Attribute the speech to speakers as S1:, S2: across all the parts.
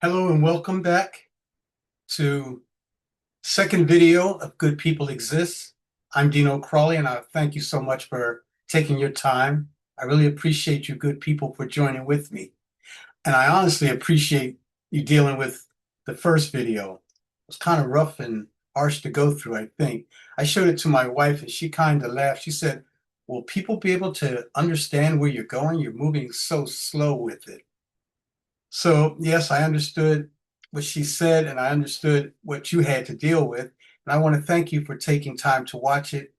S1: Hello and welcome back to second video of Good People Exist. I'm Dino Crawley and I thank you so much for taking your time. I really appreciate you good people for joining with me. And I honestly appreciate you dealing with the first video. It was kind of rough and harsh to go through, I think. I showed it to my wife and she kind of laughed. She said, "Will people be able to understand where you're going? You're moving so slow with it." So, yes, I understood what she said and I understood what you had to deal with. And I want to thank you for taking time to watch it.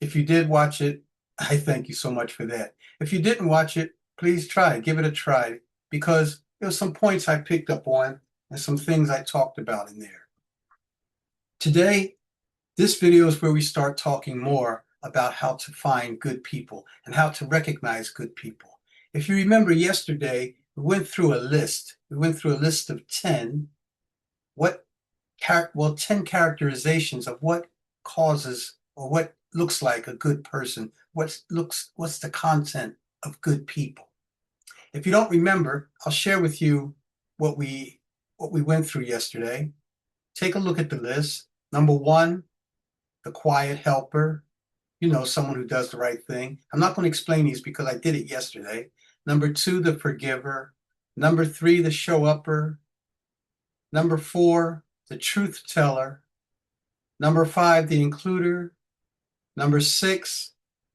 S1: If you did watch it, I thank you so much for that. If you didn't watch it, please give it a try, because there were some points I picked up on and some things I talked about in there. Today, this video is where we start talking more about how to find good people and how to recognize good people. If you remember yesterday, we went through a list. We went through a list of 10, 10 characterizations of what causes or what looks like a good person, what's the content of good people. If you don't remember, I'll share with you what we went through yesterday. Take a look at the list. Number one, the quiet helper, someone who does the right thing. I'm not going to explain these because I did it yesterday. Number two, the forgiver. Number three, the show-upper. Number four, the truth teller. Number five, the includer. Number six,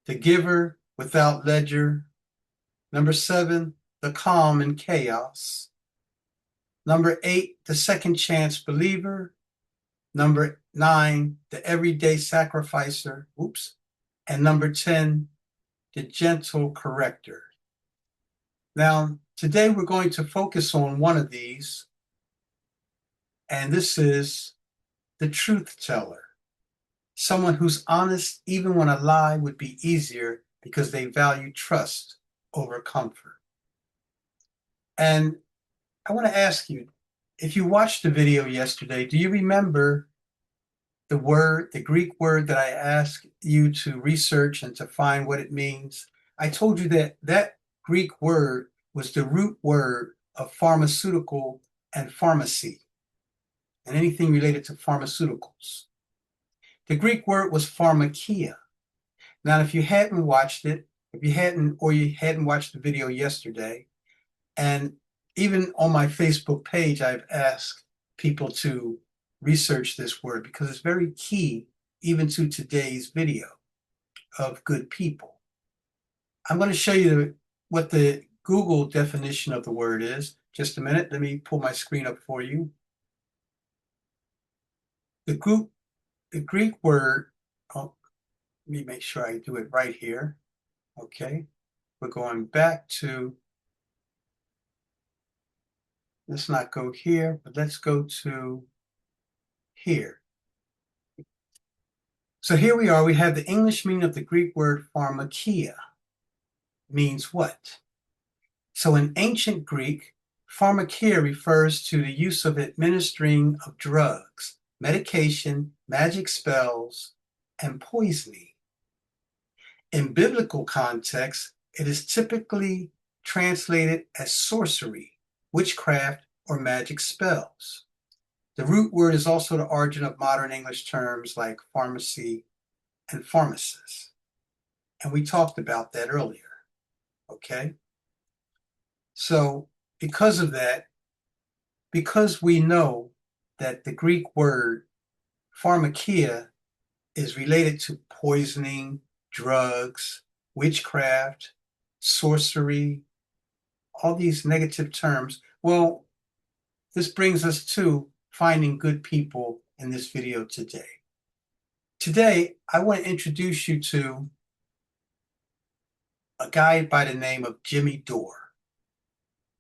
S1: the giver without ledger. Number seven, the calm in chaos. Number eight, the second chance believer. Number nine, the everyday sacrificer. Oops. And number 10, the gentle corrector. Now, today we're going to focus on one of these, and this is the truth teller. Someone who's honest even when a lie would be easier because they value trust over comfort. And I want to ask you, if you watched the video yesterday, do you remember the Greek word that I asked you to research and to find what it means? I told you that that Greek word was the root word of pharmaceutical and pharmacy and anything related to pharmaceuticals. The Greek word was pharmakia. Now, if you hadn't watched it, if you hadn't, or you hadn't watched the video yesterday, and even on my Facebook page, I've asked people to research this word because it's very key even to today's video of good people. I'm going to show you what the Google definition of the word is. Just a minute. Let me pull my screen up for you. The Greek word, oh, let me make sure I do it right here. Okay. We're going back to, let's not go here, but let's go to here. So here we are. We have the English meaning of the Greek word pharmakia. Means what? So in ancient Greek, pharmakia refers to the use of administering of drugs, medication, magic spells, and poisoning. In biblical context, it is typically translated as sorcery, witchcraft, or magic spells. The root word is also the origin of modern English terms like pharmacy and pharmacist. And we talked about that earlier, okay? So because of that, because we know that the Greek word pharmakia is related to poisoning, drugs, witchcraft, sorcery, all these negative terms, well, this brings us to finding good people in this video today. Today, I want to introduce you to a guy by the name of Jimmy Dore.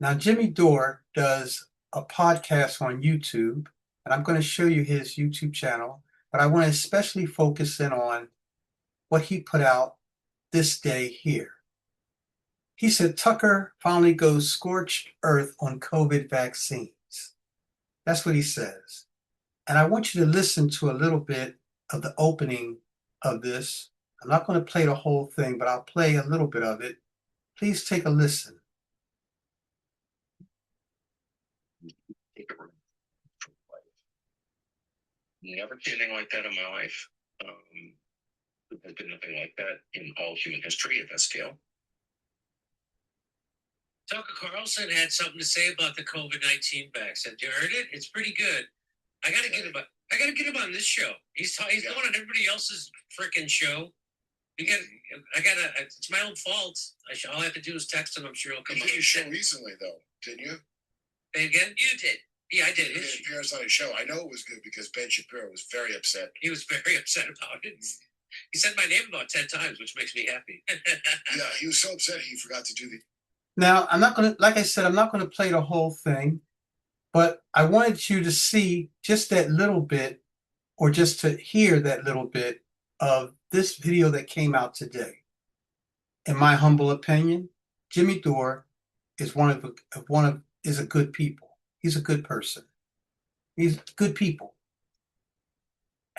S1: Now, Jimmy Dore does a podcast on YouTube, and I'm going to show you his YouTube channel, but I want to especially focus in on what he put out this day here. He said Tucker finally goes scorched earth on COVID vaccines. That's what he says. And I want you to listen to a little bit of the opening of this. I'm not going to play the whole thing, but I'll play a little bit of it. Please take a listen.
S2: Never seen anything like that in my life. There's been nothing like that in all human history at that scale.
S3: Tucker Carlson had something to say about the COVID-19 vaccine. You heard it? It's pretty good. I gotta get him. I gotta get him on this show. He's going on everybody else's freaking show. You got. I gotta. It's my own fault. All I have to do is text him. I'm sure he'll come.
S4: You did your show recently, though, didn't you?
S3: Say again? You did. Yeah, I did.
S4: You did appearance on his show. I know it was good because Ben Shapiro was very upset.
S3: He was very upset about it. He said my name about 10 times, which makes me happy.
S4: Yeah, he was so upset he forgot to do the.
S1: Now, I'm not going to, like I said, I'm not going to play the whole thing, but I wanted you to see just that little bit, or just to hear that little bit of this video that came out today. In my humble opinion, Jimmy Dore is is a good people. He's a good person. He's good people.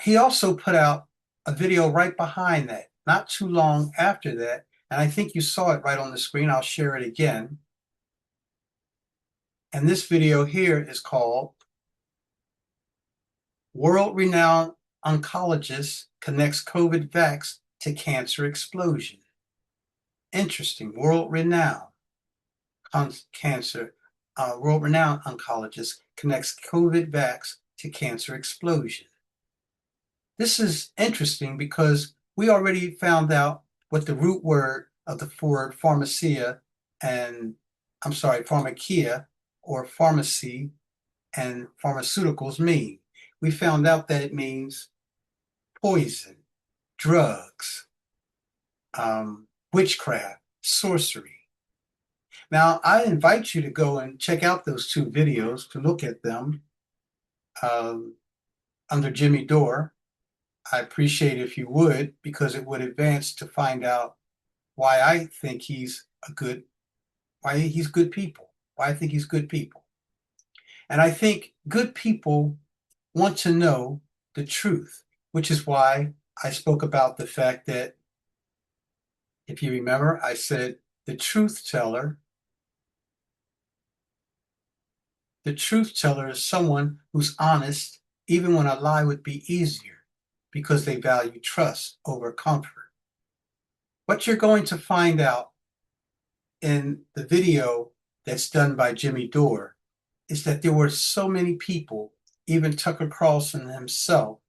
S1: He also put out a video right behind that, not too long after that, and I think you saw it right on the screen. I'll share it again. And this video here is called World-Renowned Oncologist Connects COVID Vax to Cancer Explosion. Interesting. World-renowned oncologist connects COVID vax to cancer explosion. This is interesting because we already found out what the root word of the word pharmacia pharmakia or pharmacy and pharmaceuticals mean. We found out that it means poison, drugs, witchcraft, sorcery. Now, I invite you to go and check out those two videos, to look at them under Jimmy Dore. I appreciate if you would, because it would advance to find out why I think why he's good people, why I think he's good people. And I think good people want to know the truth, which is why I spoke about the fact that, if you remember, I said the truth teller is someone who's honest, even when a lie would be easier, because they value trust over comfort. What you're going to find out in the video that's done by Jimmy Dore is that there were so many people, even Tucker Carlson himself,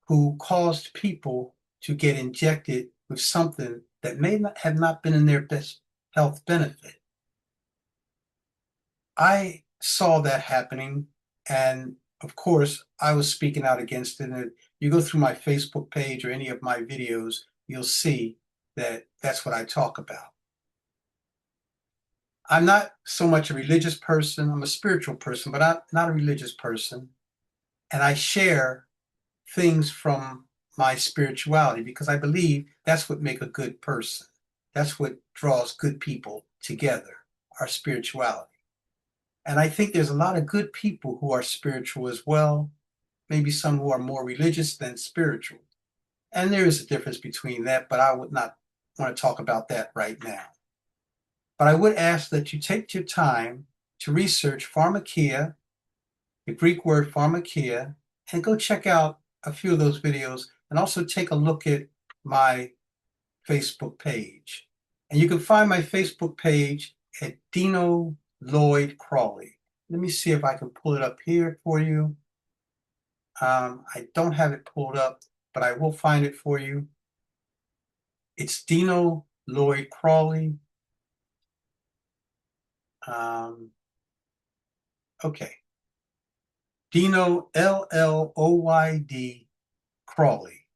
S1: who caused people to get injected with something that may not have not been in their best health benefit. I saw that happening, and of course, I was speaking out against it. And you go through my Facebook page or any of my videos, you'll see that that's what I talk about. I'm not so much a religious person. I'm a spiritual person, but I'm not a religious person. And I share things from my spirituality because I believe that's what makes a good person. That's what draws good people together, our spirituality. And I think there's a lot of good people who are spiritual as well, maybe some who are more religious than spiritual. And there is a difference between that, but I would not want to talk about that right now. But I would ask that you take your time to research pharmakia, the Greek word pharmakia, and go check out a few of those videos, and also take a look at my Facebook page. And you can find my Facebook page at Dino Lloyd Crawley. Let me see if I can pull it up here for you. I don't have it pulled up, but I will find it for you. It's Dino Lloyd Crawley. Okay. Dino, Lloyd Crawley.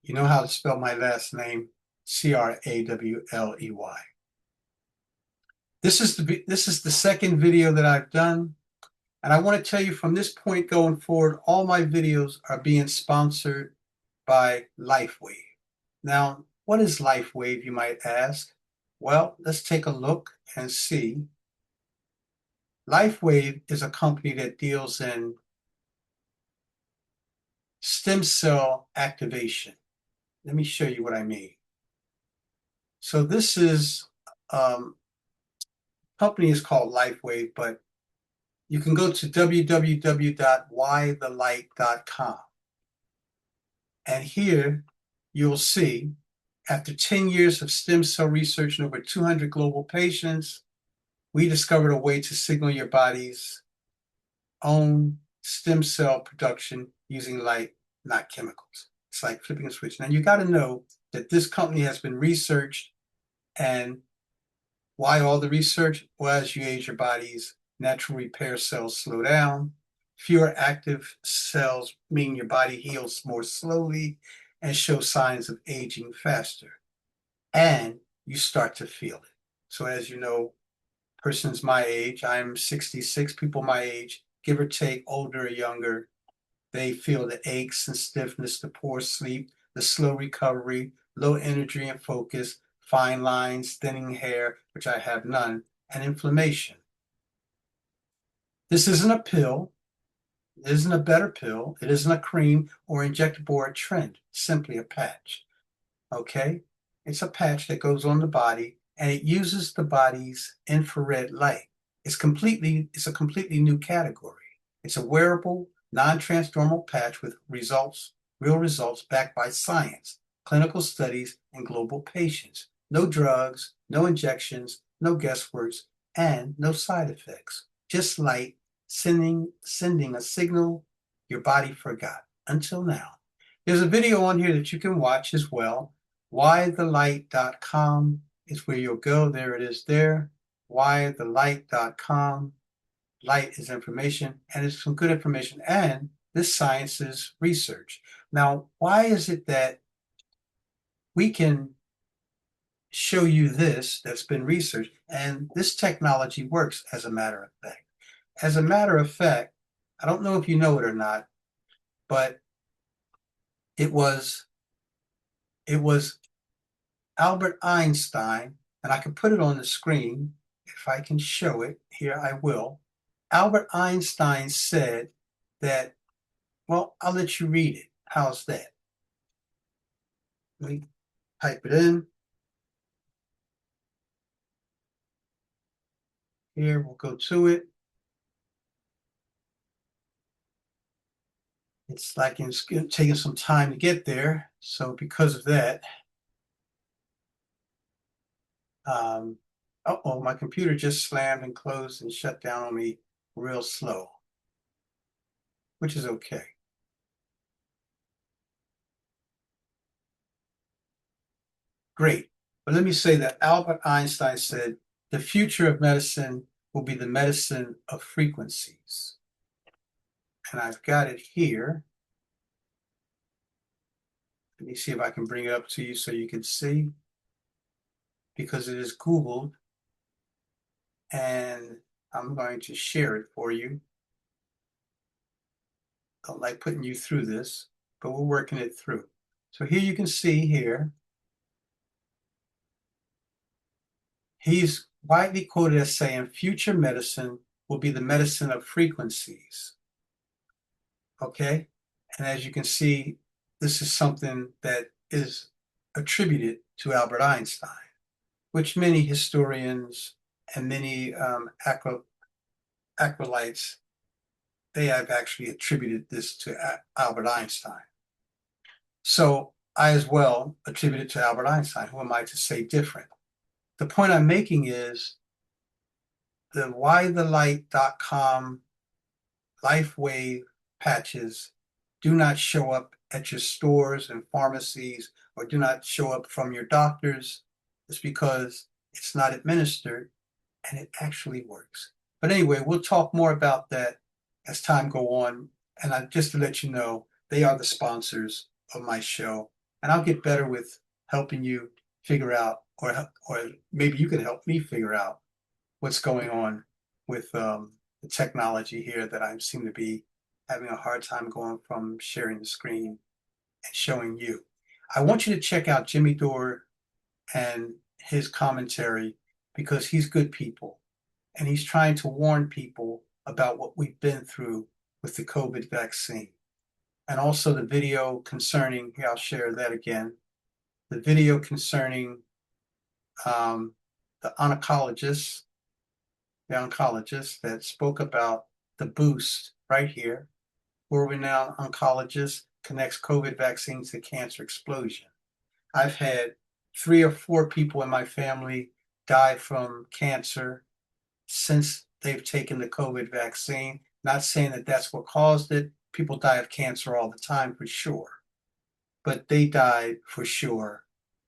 S1: You know how to spell my last name, Crawley. This is the second video that I've done, and I want to tell you from this point going forward, all my videos are being sponsored by LifeWave. Now, what is LifeWave, you might ask? Well, let's take a look and see. LifeWave is a company that deals in stem cell activation. Let me show you what I mean. So this is, company is called LifeWave, but you can go to www.whythelight.com. And here you'll see, after 10 years of stem cell research in over 200 global patients, we discovered a way to signal your body's own stem cell production using light, not chemicals. It's like flipping a switch. Now you got to know that this company has been researched, and why all the research? Well, as you age, your body's natural repair cells slow down. Fewer active cells mean your body heals more slowly and shows signs of aging faster. And you start to feel it. So as you know, persons my age, I'm 66, people my age, give or take, older or younger, they feel the aches and stiffness, the poor sleep, the slow recovery, low energy and focus, fine lines, thinning hair, which I have none, and inflammation. This isn't a pill. It isn't a better pill. It isn't a cream or injectable or a trend. It's simply a patch. Okay? It's a patch that goes on the body, and it uses the body's infrared light. It's a completely new category. It's a wearable, non-transdermal patch with real results backed by science, clinical studies, and global patients. No drugs, no injections, no guesswork, and no side effects. Just light sending a signal your body forgot until now. There's a video on here that you can watch as well. whythelight.com is where you'll go. There it is there. whythelight.com. Light is information, and it's some good information, and this science is research. Now, why is it that we can show you this that's been researched, and this technology works, as a matter of fact? As a matter of fact, I don't know if you know it or not, but it was Albert Einstein, and I can put it on the screen if I can show it. Here I will. Albert Einstein said that, well, I'll let you read it. How's that? Let me type it in. Here, we'll go to it. It's like it's taking some time to get there. So because of that, uh-oh, my computer just slammed and closed and shut down on me real slow, which is okay. Great. But let me say that Albert Einstein said, the future of medicine will be the medicine of frequencies. And I've got it here. Let me see if I can bring it up to you so you can see, because it is Googled, and I'm going to share it for you. Don't like putting you through this, but we're working it through. So here you can see here, he's widely quoted as saying future medicine will be the medicine of frequencies. Okay? And as you can see, this is something that is attributed to Albert Einstein, which many historians and many acolytes, they have actually attributed this to Albert Einstein. So I as well attribute it to Albert Einstein. Who am I to say different? The point I'm making is the whythelight.com LifeWave patches do not show up at your stores and pharmacies, or do not show up from your doctors. It's because it's not administered, and it actually works. But anyway, we'll talk more about that as time go on. And just to let you know, they are the sponsors of my show, and I'll get better with helping you figure out, or maybe you can help me figure out what's going on with the technology here that I seem to be having a hard time going from sharing the screen and showing you. I want you to check out Jimmy Dore and his commentary, because he's good people, and he's trying to warn people about what we've been through with the COVID vaccine. And also the video concerning, here, I'll share that again, the video concerning the oncologist that spoke about the boost right here, world-renowned oncologist connects COVID vaccines to cancer explosion. I've had 3 or 4 people in my family die from cancer since they've taken the COVID vaccine. Not saying that that's what caused it. People die of cancer all the time for sure. But they died for sure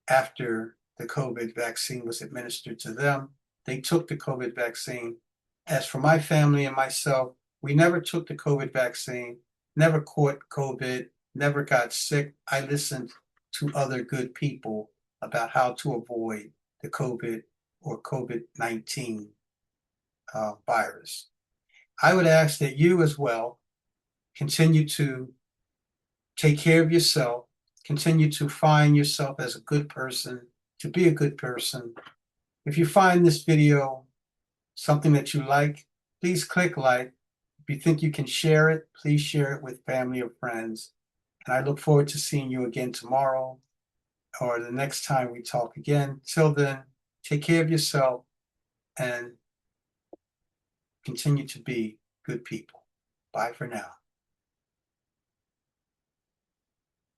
S1: after the COVID vaccine was administered to them. They took the COVID vaccine. As for my family and myself, we never took the COVID vaccine, never caught COVID, never got sick. I listened to other good people about how to avoid the COVID or COVID-19 virus. I would ask that you as well continue to take care of yourself, continue to find yourself as a good person, to be a good person. If you find this video something that you like, please click like. If you think you can share it, please share it with family or friends. And I look forward to seeing you again tomorrow or the next time we talk again. Till then, take care of yourself and continue to be good people. Bye for now.